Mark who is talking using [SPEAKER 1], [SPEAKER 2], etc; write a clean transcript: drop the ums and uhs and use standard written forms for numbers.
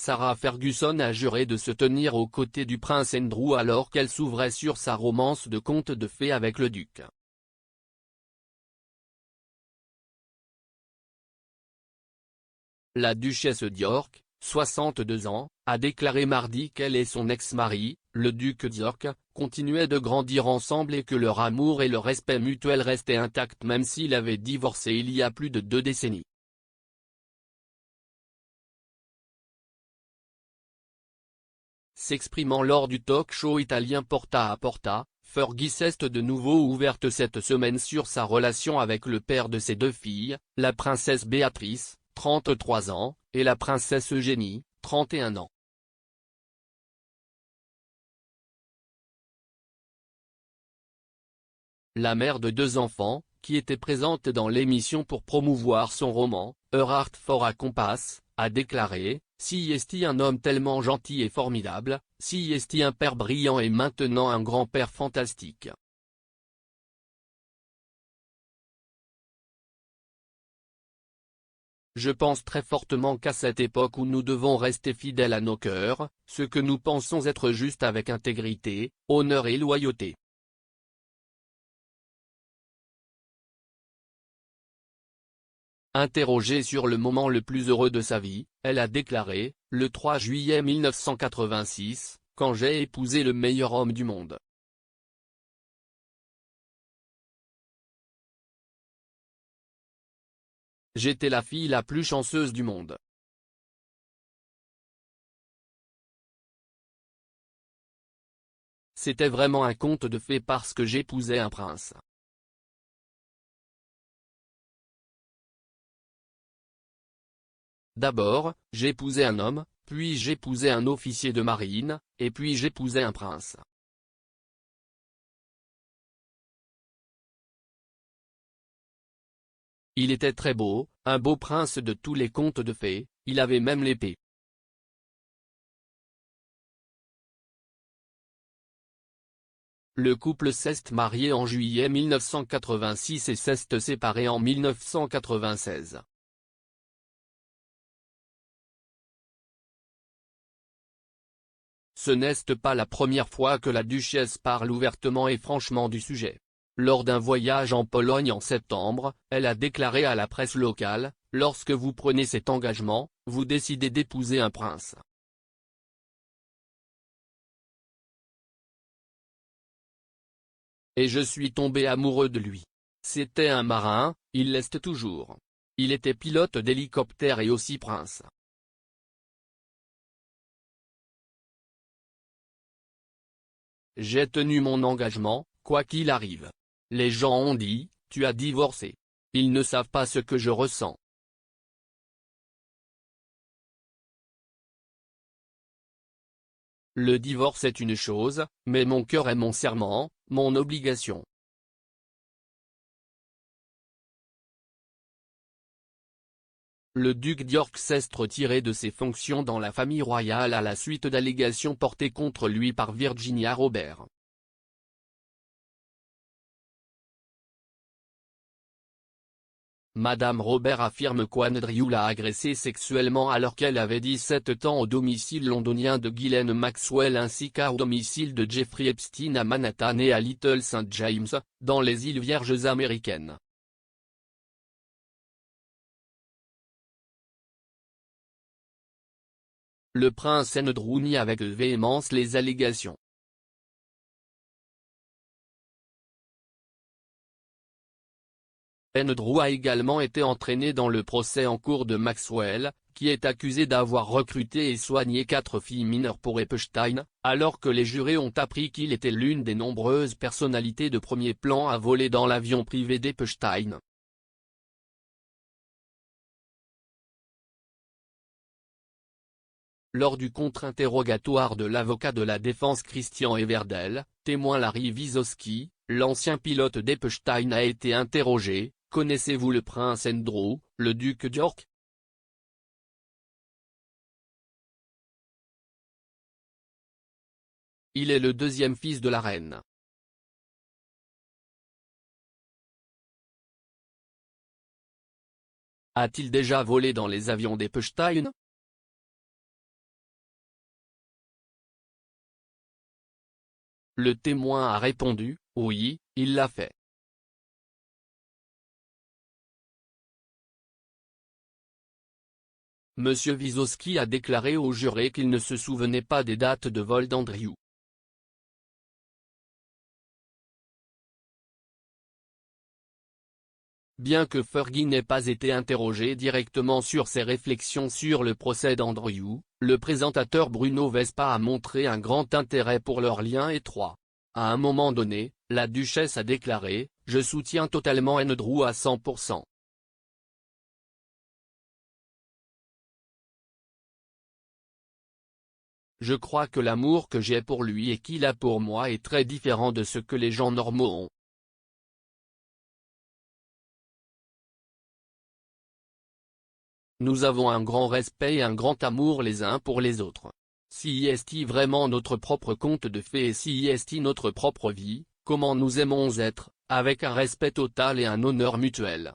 [SPEAKER 1] Sarah Ferguson a juré de se tenir aux côtés du prince Andrew alors qu'elle s'ouvrait sur sa romance de conte de fées avec le duc. La duchesse d'York, 62 ans, a déclaré mardi qu'elle et son ex-mari, le duc d'York, continuaient de grandir ensemble et que leur amour et le respect mutuel restaient intacts même s'ils avaient divorcé il y a plus de 2 décennies. S'exprimant lors du talk-show italien Porta a Porta, Fergie s'est de nouveau ouverte cette semaine sur sa relation avec le père de ses 2 filles, la princesse Béatrice, 33 ans, et la princesse Eugénie, 31 ans. La mère de 2 enfants, qui était présente dans l'émission pour promouvoir son roman, Her Heart for a Compass, a déclaré: « Si est-il un homme tellement gentil et formidable, si est-il un père brillant et maintenant un grand-père fantastique. » Je pense très fortement qu'à cette époque où nous devons rester fidèles à nos cœurs, ce que nous pensons être juste avec intégrité, honneur et loyauté. Interrogée sur le moment le plus heureux de sa vie, elle a déclaré, le 3 juillet 1986, « Quand j'ai épousé le meilleur homme du monde. J'étais la fille la plus chanceuse du monde. C'était vraiment un conte de fées parce que j'épousais un prince. D'abord, j'épousais un homme, puis j'épousais un officier de marine, et puis j'épousais un prince. Il était très beau, un beau prince de tous les contes de fées, il avait même l'épée. » Le couple s'est marié en juillet 1986 et s'est séparé en 1996. Ce n'est pas la première fois que la duchesse parle ouvertement et franchement du sujet. Lors d'un voyage en Pologne en septembre, elle a déclaré à la presse locale, « Lorsque vous prenez cet engagement, vous décidez d'épouser un prince. Et je suis tombé amoureux de lui. C'était un marin, il l'est toujours. Il était pilote d'hélicoptère et aussi prince. J'ai tenu mon engagement, quoi qu'il arrive. Les gens ont dit, tu as divorcé. Ils ne savent pas ce que je ressens. » Le divorce est une chose, mais mon cœur est mon serment, mon obligation. Le duc d'York s'est retiré de ses fonctions dans la famille royale à la suite d'allégations portées contre lui par Virginia Robert. Madame Robert affirme qu'Andrew l'a agressée sexuellement alors qu'elle avait 17 ans au domicile londonien de Ghislaine Maxwell ainsi qu'au domicile de Jeffrey Epstein à Manhattan et à Little St. James, dans les îles Vierges américaines. Le prince Andrew nie avec véhémence les allégations. Andrew a également été entraîné dans le procès en cours de Maxwell, qui est accusé d'avoir recruté et soigné 4 filles mineures pour Epstein, alors que les jurés ont appris qu'il était l'une des nombreuses personnalités de premier plan à voler dans l'avion privé d'Epstein. Lors du contre-interrogatoire de l'avocat de la défense Christian Everdell, témoin Larry Wiesoski, l'ancien pilote d'Epstein a été interrogé, « Connaissez-vous le prince Andrew, le duc d'York ?» Il est le 2e fils de la reine. A-t-il déjà volé dans les avions d'Epstein? Le témoin a répondu, oui, il l'a fait. Monsieur Wysocki a déclaré au juré qu'il ne se souvenait pas des dates de vol d'Andrew. Bien que Fergie n'ait pas été interrogé directement sur ses réflexions sur le procès d'Andrew, le présentateur Bruno Vespa a montré un grand intérêt pour leur lien étroit. À un moment donné, la duchesse a déclaré « Je soutiens totalement Andrew à 100%. Je crois que l'amour que j'ai pour lui et qu'il a pour moi est très différent de ce que les gens normaux ont. Nous avons un grand respect et un grand amour les uns pour les autres. Si est vraiment notre propre conte de fées et si est notre propre vie, comment nous aimons être, avec un respect total et un honneur mutuel.